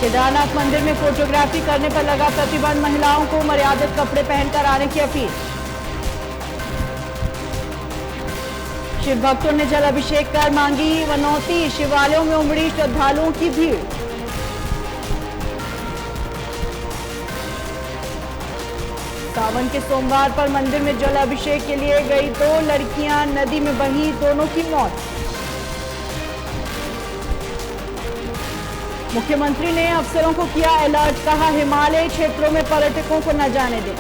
केदारनाथ मंदिर में फोटोग्राफी करने पर लगा प्रतिबंध, महिलाओं को मर्यादित कपड़े पहनकर आने की अपील। शिव भक्तों ने जल अभिषेक कर मांगी मनौती, शिवालयों में उमड़ी श्रद्धालुओं की भीड़। सावन के सोमवार पर मंदिर में जल अभिषेक के लिए गई 2 लड़कियां, नदी में बही, दोनों की मौत। मुख्यमंत्री ने अफसरों को किया अलर्ट, कहा हिमालय क्षेत्रों में पर्यटकों को न जाने दें।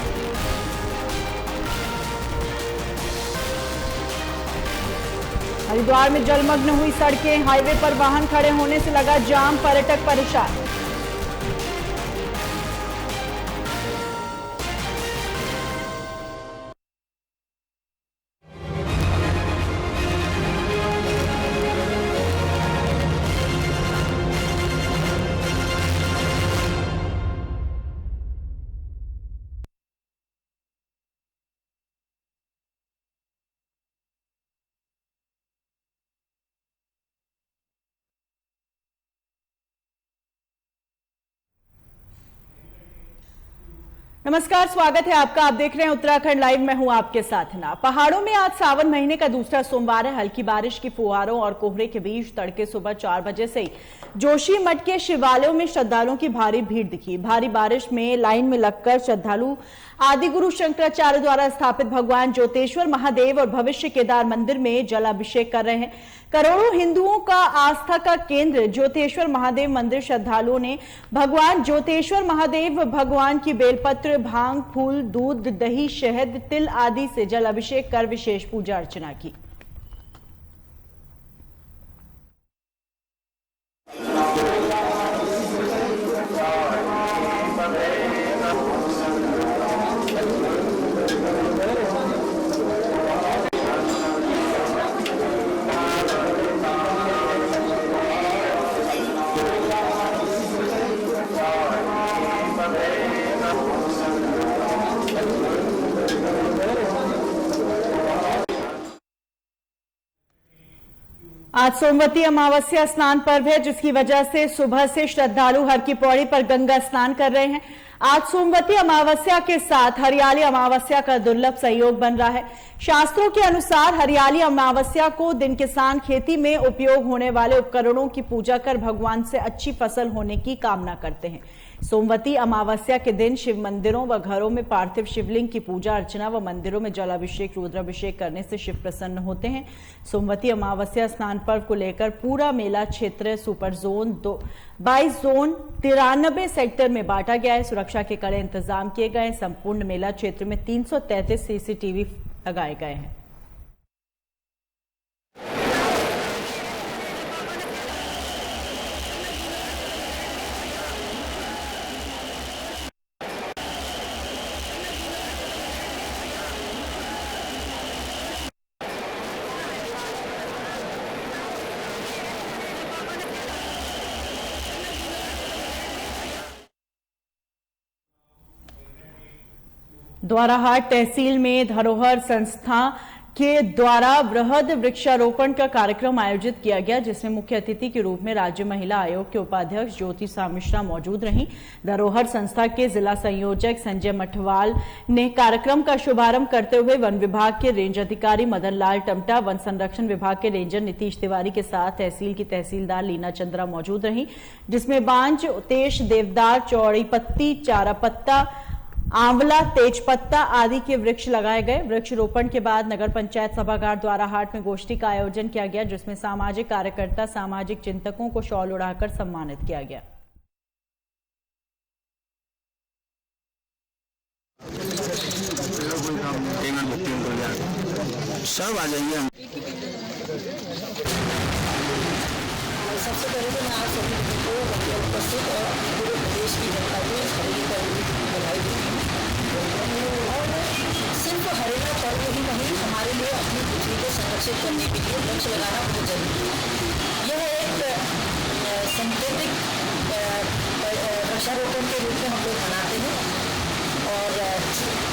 हरिद्वार में जलमग्न हुई सड़कें, हाईवे पर वाहन खड़े होने से लगा जाम, पर्यटक परेशान। नमस्कार, स्वागत है आपका। आप देख रहे हैं उत्तराखंड लाइव। मैं हूं आपके साथ ना। पहाड़ों में आज सावन महीने का दूसरा सोमवार है। हल्की बारिश की फुहारों और कोहरे के बीच तड़के सुबह 4 बजे से जोशीमठ के शिवालयों में श्रद्धालुओं की भारी भीड़ दिखी। भारी बारिश में लाइन में लगकर श्रद्धालु आदिगुरु शंकराचार्य द्वारा स्थापित भगवान ज्योतेश्वर महादेव और भविष्य केदार मंदिर में जलाभिषेक कर रहे हैं। करोड़ों हिंदुओं का आस्था का केंद्र ज्योतेश्वर महादेव मंदिर श्रद्धालुओं ने भगवान ज्योतेश्वर महादेव भगवान की बेलपत्र, भांग, फूल, दूध, दही, शहद, तिल आदि से जलाभिषेक कर विशेष पूजा अर्चना की। आज सोमवती अमावस्या स्नान पर्व है, जिसकी वजह से सुबह से श्रद्धालु हर की पौड़ी पर गंगा स्नान कर रहे हैं। आज सोमवती अमावस्या के साथ हरियाली अमावस्या का दुर्लभ संयोग बन रहा है। शास्त्रों के अनुसार हरियाली अमावस्या को दिन किसान खेती में उपयोग होने वाले उपकरणों की पूजा कर भगवान से अच्छी फसल होने की कामना करते हैं। सोमवती अमावस्या के दिन शिव मंदिरों व घरों में पार्थिव शिवलिंग की पूजा अर्चना व मंदिरों में जलाभिषेक, रुद्राभिषेक करने से शिव प्रसन्न होते हैं। सोमवती अमावस्या स्नान पर्व को लेकर पूरा मेला क्षेत्र सुपर जोन 22 जोन 93 सेक्टर में बांटा गया है। सुरक्षा के कड़े इंतजाम किए गए हैं। संपूर्ण मेला क्षेत्र में 333 सीसीटीवी लगाए गए हैं। द्वाराहाट तहसील में धरोहर संस्था के द्वारा वृहद वृक्षारोपण का कार्यक्रम आयोजित किया गया, जिसमें मुख्य अतिथि के रूप में राज्य महिला आयोग के उपाध्यक्ष ज्योति मिश्रा मौजूद रहीं। धरोहर संस्था के जिला संयोजक संजय मठवाल ने कार्यक्रम का शुभारंभ करते हुए वन विभाग के रेंज अधिकारी मदन लाल टमटा, वन संरक्षण विभाग के रेंजर नीतीश तिवारी के साथ तहसील की तहसीलदार लीना चंद्रा मौजूद रहीं, जिसमें बांज, तेज, देवदार, चौड़ी पत्ती, चारा पत्ता, आंवला, तेजपत्ता आदि के वृक्ष लगाए गए। वृक्षारोपण के बाद नगर पंचायत सभागार द्वाराहाट में गोष्ठी का आयोजन किया गया, जिसमें सामाजिक कार्यकर्ता, सामाजिक चिंतकों को शॉल उड़ाकर सम्मानित किया गया। सब आ जाइए। सबसे पहले तो मैं आप सभी को उपस्थित और पूरे प्रदेश की जनता को हरेला पर्व की बधाई देती हूँ। और सिर्फ हरेला पर्व ही नहीं, हमारे लिए अपनी पृथ्वी को संरक्षित करने के लिए वृक्ष लगाना बहुत जरूरी है। यह एक सांकेतिक वृक्षारोपण के रूप में हम लोग मनाते हैं। और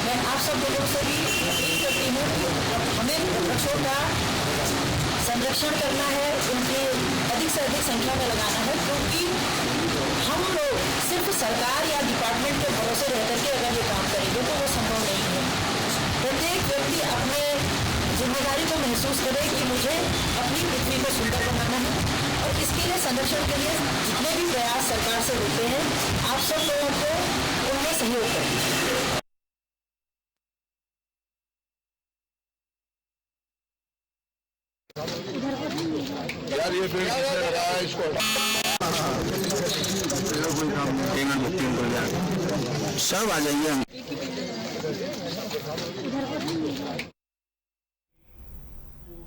मैं आप सब लोगों से भी अपील करती हूँ कि हमें वृक्षों का संरक्षण करना है, उनकी अधिक से अधिक संख्या में लगाना है, क्योंकि हम हम लोग सिर्फ सरकार या डिपार्टमेंट के भरोसे रह करके अगर ये काम करेंगे तो वो संभव नहीं है। प्रत्येक व्यक्ति अपने जिम्मेदारी को महसूस करे कि मुझे अपनी पृथ्वी को सुंदर बनाना है, और इसके लिए संरक्षण के लिए जितने भी प्रयास सरकार से होते हैं, आप सब लोगों को उनमें सहयोग करें। यार ये पेड़ किसने लगाया इसको? कोई काम नहीं, सब आ जाइए हम।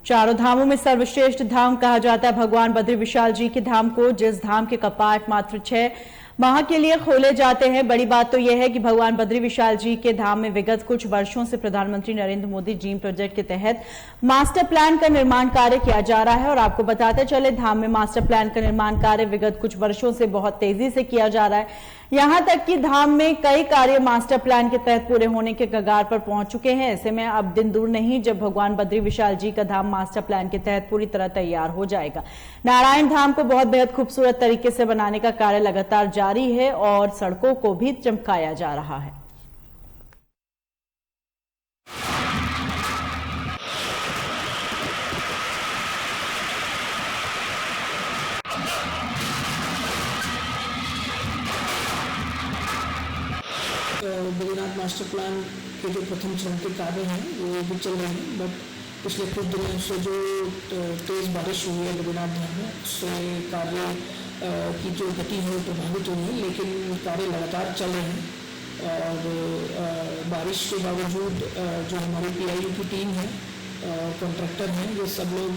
चारों धामों में सर्वश्रेष्ठ धाम कहा जाता है भगवान बद्री विशाल जी के धाम को, जिस धाम के कपाट मात्र 6 माह के लिए खोले जाते हैं। बड़ी बात तो यह है कि भगवान बद्री विशाल जी के धाम में विगत कुछ वर्षों से प्रधानमंत्री नरेंद्र मोदी ड्रीम प्रोजेक्ट के तहत मास्टर प्लान का निर्माण कार्य किया जा रहा है। और आपको बताते चले, धाम में मास्टर प्लान का निर्माण कार्य विगत कुछ वर्षों से बहुत तेजी से किया जा रहा है। यहां तक कि धाम में कई कार्य मास्टर प्लान के तहत पूरे होने के कगार पर पहुंच चुके हैं। ऐसे में अब दिन दूर नहीं जब भगवान बद्री विशाल जी का धाम मास्टर प्लान के तहत पूरी तरह तैयार हो जाएगा। नारायण धाम को बहुत बेहद खूबसूरत तरीके से बनाने का कार्य लगातार जारी है और सड़कों को भी चमकाया जा रहा है। बद्रीनाथ मास्टर प्लान के जो प्रथम चरण के कार्य हैं वो भी चल रहे हैं, बट पिछले कुछ दिनों से जो तेज़ बारिश हुई है बद्रीनाथ धाम में, उससे कार्य की जो गति है प्रभावित हुई है, लेकिन कार्य लगातार चल रहे हैं। और बारिश के बावजूद जो हमारी PIU की टीम है, कॉन्ट्रैक्टर हैं, ये सब लोग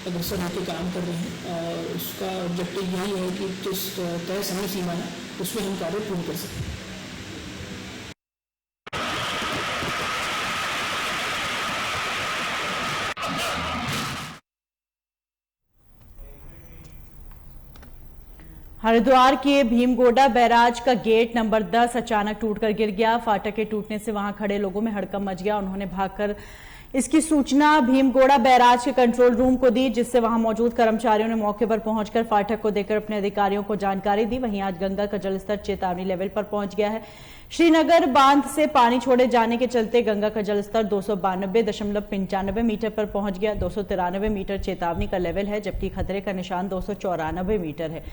अग्रसर होकर काम कर रहे हैं। और उसका ऑब्जेक्टिव यही है कि जिस तय समय सीमा है उसमें हम कार्य पूर्ण कर सकें। हरिद्वार के भीमगोड़ा बैराज का गेट नंबर 10 अचानक टूटकर गिर गया। फाटक के टूटने से वहां खड़े लोगों में हड़कंप मच गया। उन्होंने भागकर इसकी सूचना भीमगोड़ा बैराज के कंट्रोल रूम को दी, जिससे वहां मौजूद कर्मचारियों ने मौके पर पहुंचकर फाटक को देखकर अपने अधिकारियों को जानकारी दी। वहीं आज गंगा का जलस्तर चेतावनी लेवल पर पहुंच गया है। श्रीनगर बांध से पानी छोड़े जाने के चलते गंगा का जलस्तर 292.95 मीटर पर पहुंच गया। 293 मीटर चेतावनी का लेवल है, जबकि खतरे का निशान 294 मीटर है।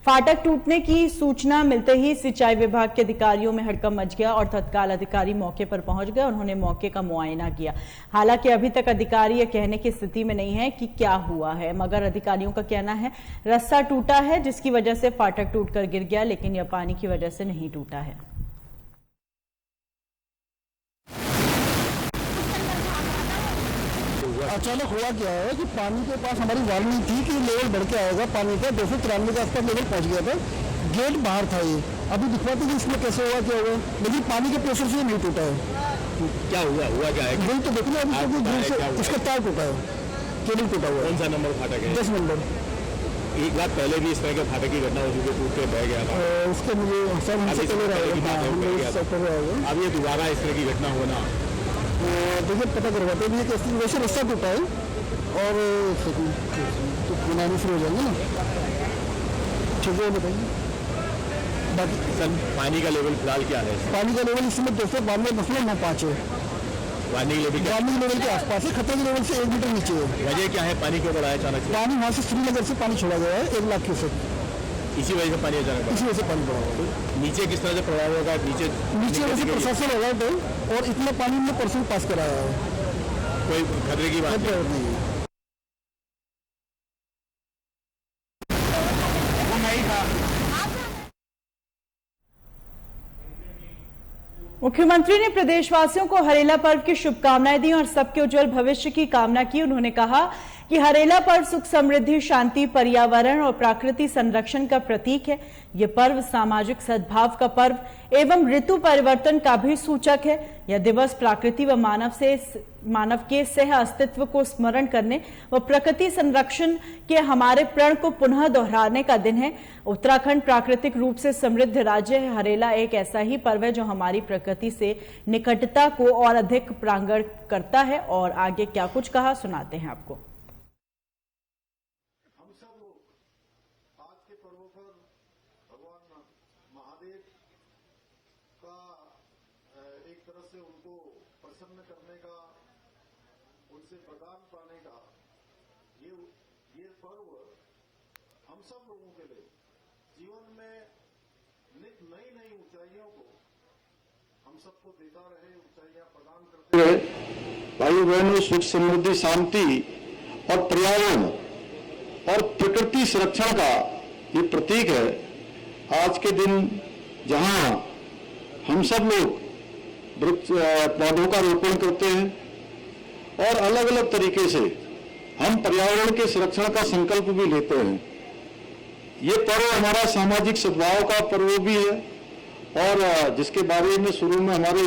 फाटक टूटने की सूचना मिलते ही सिंचाई विभाग के अधिकारियों में हड़कंप मच गया और तत्काल अधिकारी मौके पर पहुंच गए। उन्होंने मौके का मुआयना किया। हालांकि अभी तक अधिकारी यह कहने की स्थिति में नहीं है कि क्या हुआ है, मगर अधिकारियों का कहना है रस्सा टूटा है जिसकी वजह से फाटक टूटकर गिर गया, लेकिन यह पानी की वजह से नहीं टूटा है। अचानक हुआ क्या है कि पानी के पास हमारी वार्निंग थी कि लेवल बढ़ के आएगा पानी का, 293 के आसपास लेवल पहुंच गया था। गेट बाहर था, ये अभी दिखवाते कि इसमें कैसे हुआ क्या हुआ, लेकिन पानी के प्रेशर से नहीं टूटा है। क्या हुआ क्या है? वही तो देखना अभी दूर से इसका तार टूटा है, केबल टूटा हुआ है। कौन सा नंबर फाटक है? 10 नंबर। एक बार पहले भी इस तरह के फाटक की घटना हो चुकी है, टूट के बह गया था। उसके मुझे सर हमसे चले रहेगा। अब ये दोबारा इस तरह की घटना होना, देखिए पता करवाते हैं कि वैसे रस्ता टूटा है और तो बनाने शुरू हो जाएंगे ना। ठीक है, बताइए बाकी। सर पानी का लेवल फिलहाल क्या है? पानी का लेवल इस समय 292.95 है। वार्निंग लेवल के आसपास है, खतरे के लेवल से 1 मीटर नीचे है। वजह क्या है? पानी क्यों बढ़ा है अचानक से? पानी वहाँ से श्रीनगर से पानी छोड़ा गया है 1 लाख क्यूसेक, इसी वजह से पानी अचानक बढ़ा। इसी वजह से पानी बढ़ा हुआ। नीचे किस तरह से प्रभाव होगा? नीचे वैसे प्रशासन अलर्ट है और इतना पानी हमने परसों पास कराया है, कोई खतरे की बात नहीं है। मुख्यमंत्री ने प्रदेशवासियों को हरेला पर्व की शुभकामनाएं दी और सबके उज्जवल भविष्य की कामना की। उन्होंने कहा कि हरेला पर्व सुख समृद्धि, शांति, पर्यावरण और प्राकृतिक संरक्षण का प्रतीक है। यह पर्व सामाजिक सद्भाव का पर्व एवं ऋतु परिवर्तन का भी सूचक है। यह दिवस प्रकृति व मानव के सह अस्तित्व को स्मरण करने व प्रकृति संरक्षण के हमारे प्रण को पुनः दोहराने का दिन है। उत्तराखंड प्राकृतिक रूप से समृद्ध राज्य है। हरेला एक ऐसा ही पर्व है जो हमारी प्रकृति से निकटता को और अधिक प्रांगण करता है। और आगे क्या कुछ कहा, सुनाते हैं आपको। भगवान महादेव का एक तरह से उनको प्रसन्न करने का, उनसे वरदान पाने का ये पर्व हम सब लोगों के लिए जीवन में नित नई नई ऊंचाइयों को हम सबको देता रहे, ऊंचाइयां प्रदान करते रहे। भाई बहनों, सुख समृद्धि शांति और पर्यावरण और प्रकृति संरक्षण का ये प्रतीक है। आज के दिन जहां हम सब लोग पौधों का रोपण करते हैं और अलग अलग तरीके से हम पर्यावरण के संरक्षण का संकल्प भी लेते हैं। ये पर्व हमारा सामाजिक सद्भाव का पर्व भी है और जिसके बारे में शुरू में हमारे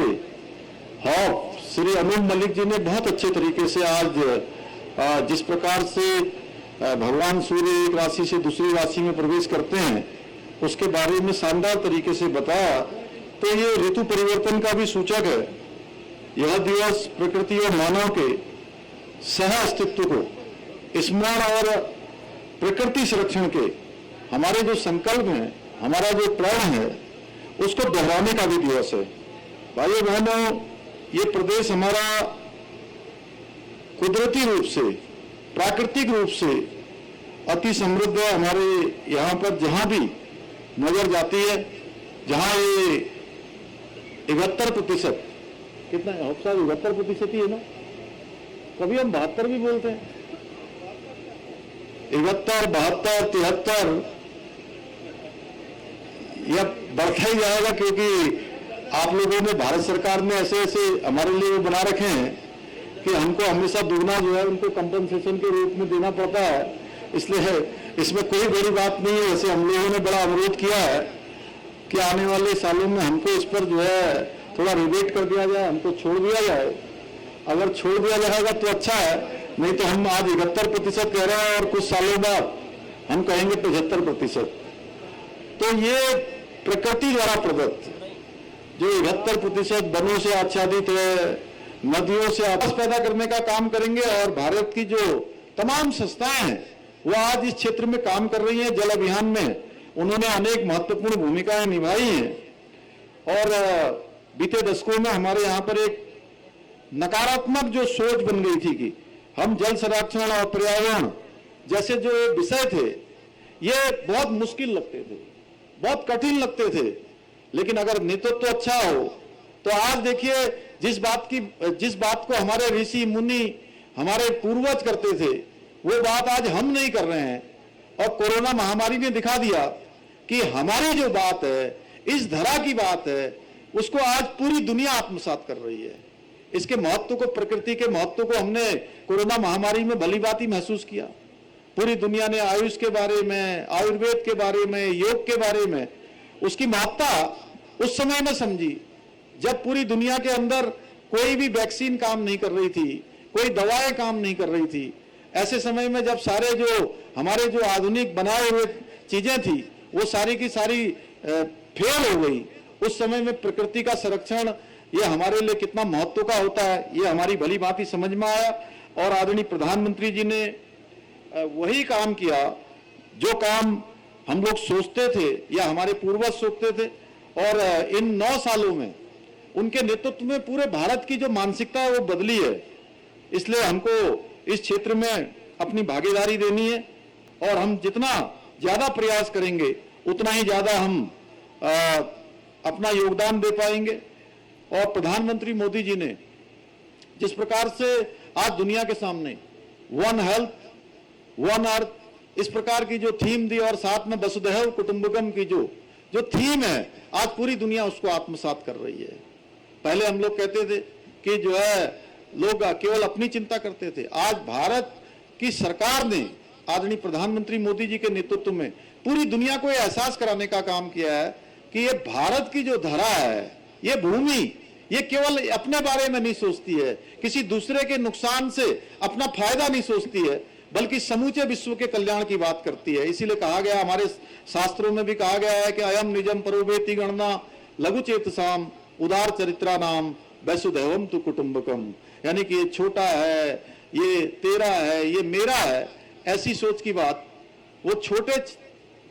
हॉफ श्री अनूप मलिक जी ने बहुत अच्छे तरीके से आज जिस प्रकार से भगवान सूर्य एक राशि से दूसरी राशि में प्रवेश करते हैं उसके बारे में शानदार तरीके से बताया। तो ये ऋतु परिवर्तन का भी सूचक है। यह दिवस प्रकृति और मानव के सह अस्तित्व को स्मरण और प्रकृति संरक्षण के हमारे जो संकल्प हैं, हमारा जो प्रण है, उसको दोहराने का भी दिवस है। भाइयों बहनों, ये प्रदेश हमारा कुदरती रूप से, प्राकृतिक रूप से अति समृद्ध है। हमारे यहाँ पर जहां भी नजर जाती है, जहां ये 71% कितना 71% ही है ना, कभी हम 72 भी बोलते हैं, 71, 72, 73 यह बढ़ता ही जाएगा क्योंकि आप लोगों ने, भारत सरकार ने ऐसे ऐसे हमारे लिए बना रखे हैं कि हमको हमेशा दुगना जो है उनको कंपनसेशन के रूप में देना पड़ता है। इसलिए इसमें कोई बड़ी बात नहीं है। वैसे हम लोगों ने बड़ा अनुरोध किया है कि आने वाले सालों में हमको इस पर जो है थोड़ा रिबेट कर दिया जाए, हमको छोड़ दिया जाए। अगर छोड़ दिया जाएगा तो अच्छा है, नहीं तो हम आज 71% कह रहे हैं और कुछ सालों बाद हम कहेंगे 75%। तो ये प्रकृति द्वारा प्रदत्त जो 71% वनों से आच्छादित है, नदियों से आवास पैदा करने का काम करेंगे। और भारत की जो तमाम संस्थाएं हैं वो आज इस क्षेत्र में काम कर रही हैं। जल अभियान में उन्होंने अनेक महत्वपूर्ण भूमिकाएं निभाई हैं और बीते दशकों में हमारे यहाँ पर एक नकारात्मक जो सोच बन गई थी कि हम जल संरक्षण और पर्यावरण जैसे जो विषय थे ये बहुत मुश्किल लगते थे, बहुत कठिन लगते थे। लेकिन अगर नेतृत्व अच्छा हो तो आज देखिए जिस बात को हमारे ऋषि मुनि, हमारे पूर्वज करते थे, वो बात आज हम नहीं कर रहे हैं। और कोरोना महामारी ने दिखा दिया कि हमारी जो बात है, इस धरा की बात है, उसको आज पूरी दुनिया आत्मसात कर रही है। इसके महत्व को, प्रकृति के महत्व को हमने कोरोना महामारी में भली भांति महसूस किया। पूरी दुनिया ने आयुष के बारे में, आयुर्वेद के बारे में, योग के बारे में उसकी महत्ता उस समय में समझी जब पूरी दुनिया के अंदर कोई भी वैक्सीन काम नहीं कर रही थी, कोई दवाएं काम नहीं कर रही थी। ऐसे समय में जब सारे जो हमारे जो आधुनिक बनाए हुए चीजें थी वो सारी की सारी फेल हो गई, उस समय में प्रकृति का संरक्षण ये हमारे लिए कितना महत्व का होता है ये हमारी भली भांति समझ में आया। और आदरणीय प्रधानमंत्री जी ने वही काम किया जो काम हम लोग सोचते थे या हमारे पूर्वज सोचते थे। और इन 9 सालों में उनके नेतृत्व में पूरे भारत की जो मानसिकता है वो बदली है। इसलिए हमको इस क्षेत्र में अपनी भागीदारी देनी है और हम जितना ज्यादा प्रयास करेंगे उतना ही ज्यादा हम अपना योगदान दे पाएंगे। और प्रधानमंत्री मोदी जी ने जिस प्रकार से आज दुनिया के सामने वन हेल्थ वन अर्थ इस प्रकार की जो थीम दी और साथ में वसुधैव कुटुंबकम की जो थीम है आज पूरी दुनिया उसको आत्मसात कर रही है। पहले हम लोग कहते थे कि जो है लोग केवल अपनी चिंता करते थे। आज भारत की सरकार ने आदरणीय प्रधानमंत्री मोदी जी के नेतृत्व में पूरी दुनिया को यह एहसास कराने का काम किया है कि ये भारत की जो धरा है, ये भूमि, ये केवल अपने बारे में नहीं सोचती है, किसी दूसरे के नुकसान से अपना फायदा नहीं सोचती है, बल्कि समूचे विश्व के कल्याण की बात करती है। इसीलिए कहा गया, हमारे शास्त्रों में भी कहा गया है कि अयम निजम परोवेति गणना लघु चेतसाम उदार चरित्रा नाम वसुधैवम तु कुटुंबकम, यानी कि ये छोटा है, ये तेरा है, ये मेरा है, ऐसी सोच की बात वो छोटे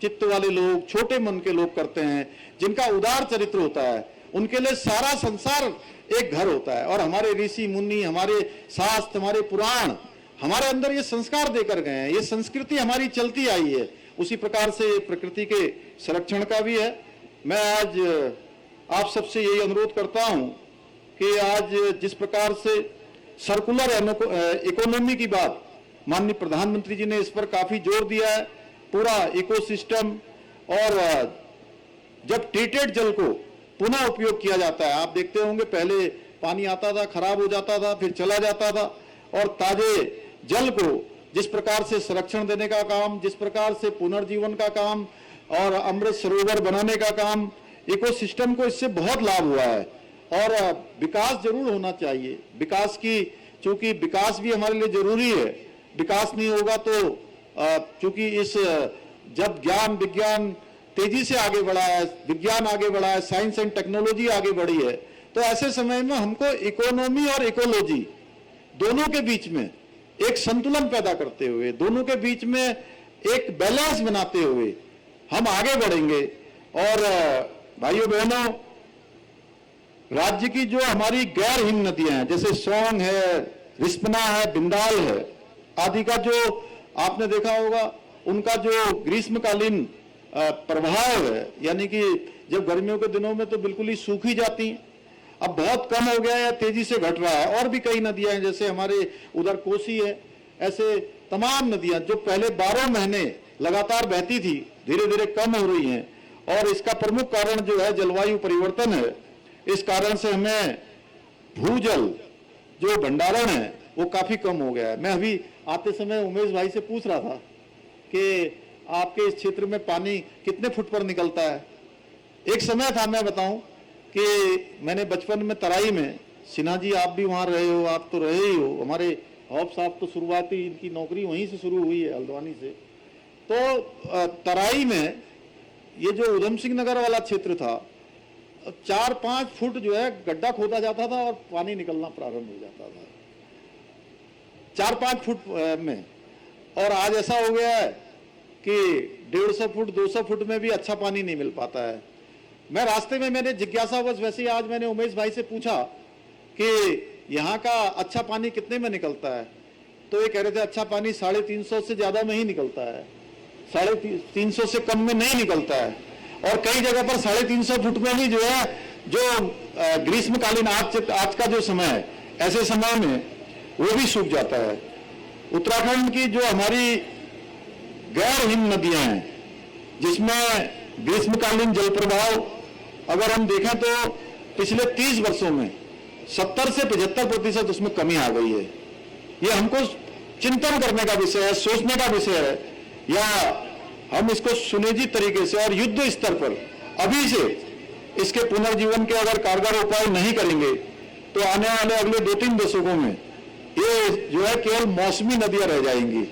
चित्त वाले लोग, छोटे मन के लोग करते हैं, जिनका उदार चरित्र होता है, उनके लिए सारा संसार एक घर होता है। और हमारे ऋषि मुनि, हमारे शास्त्र, हमारे पुराण हमारे अंदर ये संस्कार देकर गए हैं, ये संस्कृति हमारी चलती आई है। उसी प्रकार से प्रकृति के संरक्षण का भी है। मैं आज आप सबसे यही अनुरोध करता हूं कि आज जिस प्रकार से सर्कुलर इकोनॉमी की बात माननीय प्रधानमंत्री जी ने इस पर काफी जोर दिया है, पूरा इकोसिस्टम, और जब ट्रीटेड जल को पुनः उपयोग किया जाता है, आप देखते होंगे पहले पानी आता था, खराब हो जाता था, फिर चला जाता था, और ताजे जल को जिस प्रकार से संरक्षण देने का काम, जिस प्रकार से पुनर्जीवन का काम और अमृत सरोवर बनाने का काम, इकोसिस्टम को इससे बहुत लाभ हुआ है। और विकास जरूर होना चाहिए। विकास की, चूंकि विकास भी हमारे लिए जरूरी है, विकास नहीं होगा तो चूंकि इस जब ज्ञान विज्ञान तेजी से आगे बढ़ा है, विज्ञान आगे बढ़ा है, साइंस एंड टेक्नोलॉजी आगे बढ़ी है, तो ऐसे समय में हमको इकोनॉमी और इकोलॉजी दोनों के बीच में एक संतुलन पैदा करते हुए, दोनों के बीच में एक बैलेंस बनाते हुए हम आगे बढ़ेंगे। और भाइयों बहनों, राज्य की जो हमारी गैर हिम नदियां हैं, जैसे सोंग है, रिस्पना है, बिंदाल है आदि का जो आपने देखा होगा, उनका जो ग्रीष्मकालीन प्रभाव है, यानी कि जब गर्मियों के दिनों में तो बिल्कुल ही सूखी जाती हैं, अब बहुत कम हो गया है, तेजी से घट रहा है। और भी कई नदियां हैं, जैसे हमारे उधर कोसी है, ऐसे तमाम नदियां जो पहले 12 महीने लगातार बहती थी, धीरे धीरे कम हो रही हैं। और इसका प्रमुख कारण जो है जलवायु परिवर्तन है। इस कारण से हमें भूजल जो भंडारण है वो काफी कम हो गया है। मैं अभी आते समय उमेश भाई से पूछ रहा था कि आपके इस क्षेत्र में पानी कितने फुट पर निकलता है। एक समय था, मैं बताऊं कि मैंने बचपन में तराई में, सिन्हा जी आप भी वहां रहे हो, आप तो रहे ही हो, हमारे हौफ साहब तो शुरुआती इनकी नौकरी वहीं से शुरू हुई है, हल्द्वानी से। तो तराई में ये जो उधम सिंह नगर वाला क्षेत्र था, 4-5 फुट जो है गड्ढा खोदा जाता था और पानी निकलना प्रारंभ हो जाता था 4-5 फुट में। और आज ऐसा हो गया है कि 150 फुट 200 फुट में भी अच्छा पानी नहीं मिल पाता है। मैं रास्ते में, मैंने जिज्ञासावश वैसे ही आज मैंने उमेश भाई से पूछा कि यहाँ का अच्छा पानी कितने में निकलता है, तो ये कह रहे थे अच्छा पानी 350 से ज्यादा में ही निकलता है, 350 से कम में नहीं निकलता है। और कई जगह पर 350 फुट में भी जो है, जो ग्रीष्मकालीन आज का जो समय है, ऐसे समय में वो भी सूख जाता है। उत्तराखंड की जो हमारी गैर हिम नदियां हैं, जिसमें ग्रीष्मकालीन जल प्रवाह अगर हम देखें तो पिछले 30 वर्षों में 70 से 75% उसमें कमी आ गई है। ये हमको चिंतन करने का विषय है, सोचने का विषय है, या हम इसको सुनिश्चित तरीके से और युद्ध स्तर पर अभी से इसके पुनर्जीवन के अगर कारगर उपाय नहीं करेंगे तो आने वाले अगले 2-3 दशकों में ये जो है केवल मौसमी नदियां रह जाएंगी।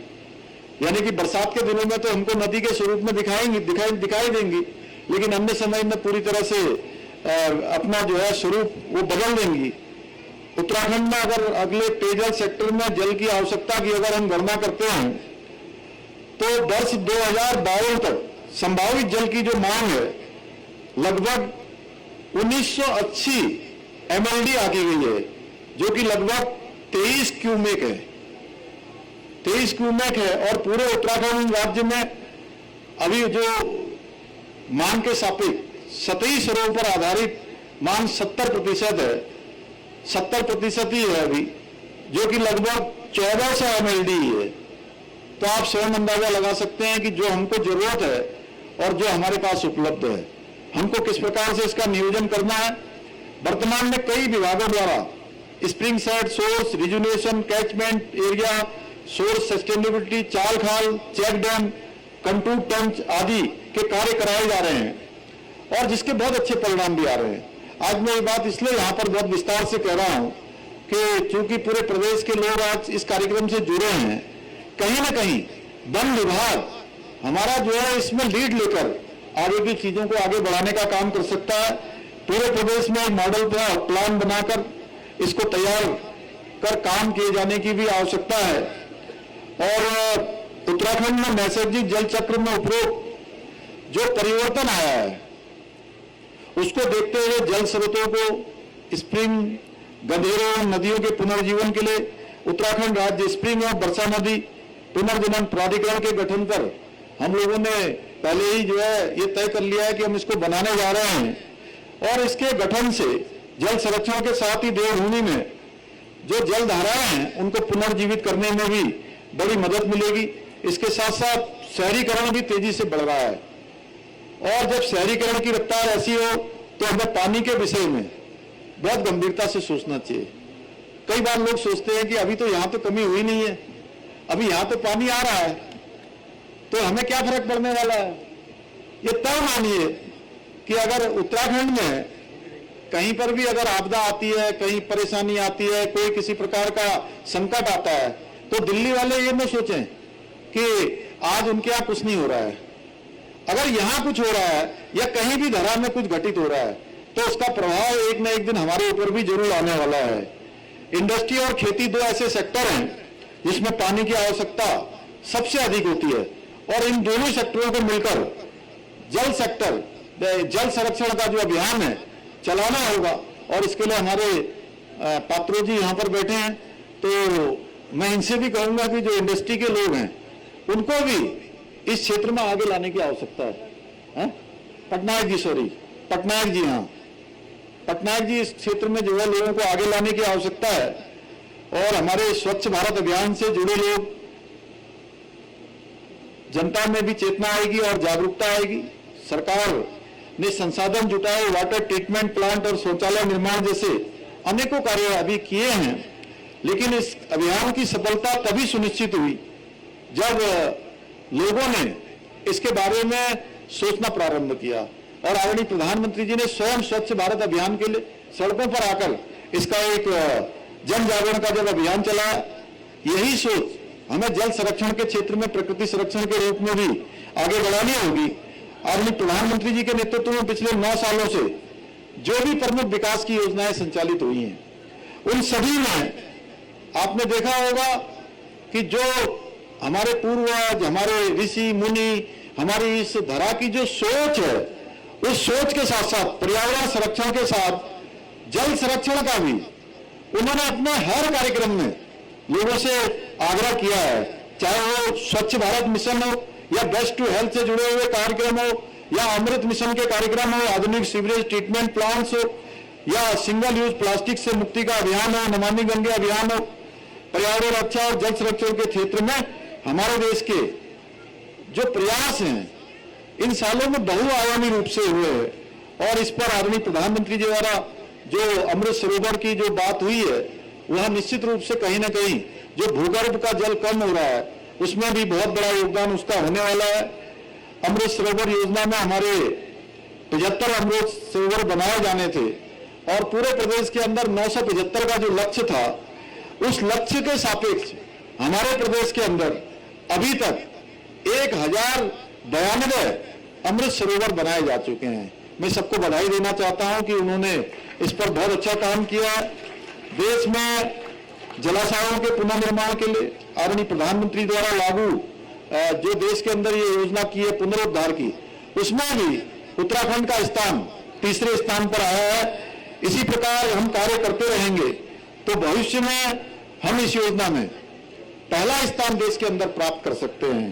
यानी कि बरसात के दिनों में तो हमको नदी के स्वरूप में दिखाई देंगी, लेकिन अन्य समय में पूरी तरह से अपना जो है स्वरूप वो बदल देंगी। उत्तराखंड में अगर अगले पेयजल सेक्टर में जल की आवश्यकता की अगर हम गणना करते हैं तो वर्ष 2052 तक संभावित जल की जो मांग है लगभग 1980 MLD आकी गई है, जो कि लगभग 23 क्यूमेक है, 23 क्यूमेक है। और पूरे उत्तराखंड राज्य में अभी जो मांग के सापेक्ष सतही स्रोत पर आधारित मांग 70% है, 70% ही है अभी, जो कि लगभग 1400 MLD है। तो आप स्वयं अंदाजा लगा सकते हैं कि जो हमको जरूरत है और जो हमारे पास उपलब्ध है, हमको किस प्रकार से इसका नियोजन करना है। वर्तमान में कई विभागों द्वारा spring shed, source rejuvenation, catchment area, source sustainability, चाल खाल, चेक डैम, कंटूर टंच आदि के कार्य कराए जा रहे हैं और जिसके बहुत अच्छे परिणाम भी आ रहे हैं। आज मैं ये बात इसलिए यहाँ पर बहुत विस्तार से कह रहा हूँ कि चूंकि पूरे प्रदेश के लोग आज इस कार्यक्रम से जुड़े हैं, कहीं ना कहीं वन विभाग हमारा जो है इसमें लीड लेकर आगे की चीजों को आगे बढ़ाने का काम कर सकता है। पूरे प्रदेश में मॉडल प्लान बनाकर इसको तैयार कर काम किए जाने की भी आवश्यकता है। और उत्तराखंड में नैसर्गिक जल चक्र में उपरोक्त जो परिवर्तन आया है उसको देखते हुए जल स्रोतों को स्प्रिंग, गंधेरों, नदियों के पुनर्जीवन के लिए उत्तराखंड राज्य स्प्रिंग और वर्षा नदी पुनर्जनन प्राधिकरण के गठन पर हम लोगों ने पहले ही जो है ये तय कर लिया है कि हम इसको बनाने जा रहे हैं। और इसके गठन से जल संरक्षण के साथ ही देवभूमि में जो जल धाराएं हैं उनको पुनर्जीवित करने में भी बड़ी मदद मिलेगी। इसके साथ साथ शहरीकरण भी तेजी से बढ़ रहा है और जब शहरीकरण की रफ्तार ऐसी हो तो हमें पानी के विषय में बहुत गंभीरता से सोचना चाहिए। कई बार लोग सोचते हैं कि अभी तो यहां तो कमी हुई नहीं है, अभी यहां तो पानी आ रहा है तो हमें क्या फर्क पड़ने वाला है। ये तय मानिए कि अगर उत्तराखंड में कहीं पर भी अगर आपदा आती है, कहीं परेशानी आती है, कोई किसी प्रकार का संकट आता है तो दिल्ली वाले ये न सोचें कि आज उनके यहां कुछ नहीं हो रहा है। अगर यहां कुछ हो रहा है या कहीं भी धरा में कुछ घटित हो रहा है तो उसका प्रभाव एक न एक दिन हमारे ऊपर भी जरूर आने वाला है। इंडस्ट्री और खेती दो ऐसे सेक्टर हैं जिसमें पानी की आवश्यकता सबसे अधिक होती है और इन दोनों सेक्टरों को मिलकर जल सेक्टर, जल संरक्षण का जो अभियान है चलाना होगा। और इसके लिए हमारे पात्रों जी यहां पर बैठे हैं तो मैं इनसे भी कहूंगा कि जो इंडस्ट्री के लोग हैं उनको भी इस क्षेत्र में आगे लाने की आवश्यकता है। पटनायक जी, हाँ पटनायक जी, इस क्षेत्र में जो है लोगों को आगे लाने की आवश्यकता है और हमारे स्वच्छ भारत अभियान से जुड़े लोग, जनता में भी चेतना आएगी और जागरूकता आएगी। सरकार ने संसाधन जुटाए, वाटर ट्रीटमेंट प्लांट और शौचालय निर्माण जैसे अनेकों कार्य अभी किए हैं, लेकिन इस अभियान की सफलता तभी सुनिश्चित हुई जब लोगों ने इसके बारे में सोचना प्रारंभ किया और आदरणीय प्रधानमंत्री जी ने स्वयं स्वच्छ भारत अभियान के लिए सड़कों पर आकर इसका एक जन जागरण का जब अभियान चलाया, यही सोच हमें जल संरक्षण के क्षेत्र में प्रकृति संरक्षण के रूप में भी आगे बढ़ानी होगी। आदरणीय प्रधानमंत्री जी के नेतृत्व में पिछले 9 सालों से जो भी प्रमुख विकास की योजनाएं संचालित हुई हैं उन सभी में आपने देखा होगा कि जो हमारे पूर्वज, हमारे ऋषि मुनि, हमारी इस धरा की जो सोच है उस सोच के साथ साथ पर्यावरण संरक्षण के साथ जल संरक्षण का भी उन्होंने अपने हर कार्यक्रम में लोगों से आग्रह किया है, चाहे वो स्वच्छ भारत मिशन हो या बेस्ट टू हेल्थ से जुड़े हुए कार्यक्रम हो या अमृत मिशन के कार्यक्रम हो, आधुनिक सीवरेज ट्रीटमेंट प्लांट्स हो या सिंगल यूज प्लास्टिक से मुक्ति का अभियान हो, नमामि गंगे अभियान हो। पर्यावरण रक्षा और जल संरक्षण के क्षेत्र में हमारे देश के जो प्रयास हैं इन सालों में बहुआयामी रूप से हुए हैं और इस पर आदरणीय प्रधानमंत्री जी द्वारा जो अमृत सरोवर की जो बात हुई है वह निश्चित रूप से कहीं ना कहीं जो भूगर्भ का जल कम हो रहा है उसमें भी बहुत बड़ा योगदान उसका होने वाला है। अमृत सरोवर योजना में हमारे 75 अमृत सरोवर बनाए जाने थे और पूरे प्रदेश के अंदर 975 का जो लक्ष्य था उस लक्ष्य के सापेक्ष हमारे प्रदेश के अंदर अभी तक 1092 अमृत सरोवर बनाए जा चुके हैं। मैं सबको बधाई देना चाहता हूं कि उन्होंने इस पर बहुत अच्छा काम किया है। देश में जलाशयों के पुनर्निर्माण के लिए आदरणीय प्रधानमंत्री द्वारा लागू जो देश के अंदर ये योजना की है पुनरुद्धार की, उसमें भी उत्तराखंड का स्थान तीसरे स्थान पर आया है। इसी प्रकार हम कार्य करते रहेंगे तो भविष्य में हम इस योजना में पहला स्थान देश के अंदर प्राप्त कर सकते हैं।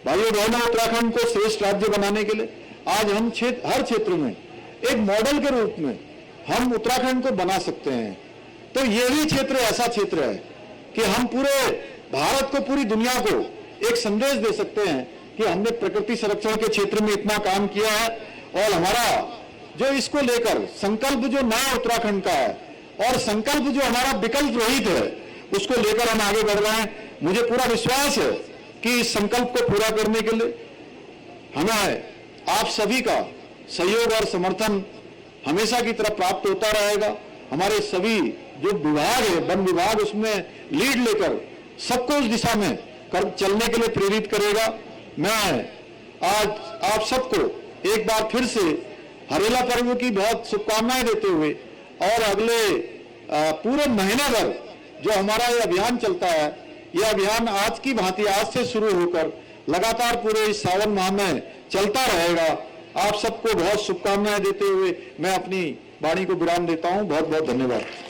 भाइयों बहनों, उत्तराखंड को श्रेष्ठ राज्य बनाने के लिए आज हम हर क्षेत्र में एक मॉडल के रूप में हम उत्तराखंड को बना सकते हैं। तो ये भी क्षेत्र ऐसा क्षेत्र है कि हम पूरे भारत को, पूरी दुनिया को एक संदेश दे सकते हैं कि हमने प्रकृति संरक्षण के क्षेत्र में इतना काम किया है और हमारा जो इसको लेकर संकल्प जो नया उत्तराखंड का है और संकल्प जो हमारा विकल्प रहित है उसको लेकर हम आगे बढ़ रहे हैं। मुझे पूरा विश्वास है कि इस संकल्प को पूरा करने के लिए हमें आप सभी का सहयोग और समर्थन हमेशा की तरह प्राप्त होता रहेगा। हमारे सभी जो विभाग है, वन विभाग, उसमें लीड लेकर सबको उस दिशा में चलने के लिए प्रेरित करेगा। मैं आज आप सबको एक बार फिर से हरेला पर्व की बहुत शुभकामनाएं देते हुए और अगले पूरे महीने भर जो हमारा ये अभियान चलता है, यह अभियान आज की भांति आज से शुरू होकर लगातार पूरे इस सावन माह में चलता रहेगा। आप सबको बहुत शुभकामनाएं देते हुए मैं अपनी वाणी को विराम देता हूं। बहुत बहुत धन्यवाद।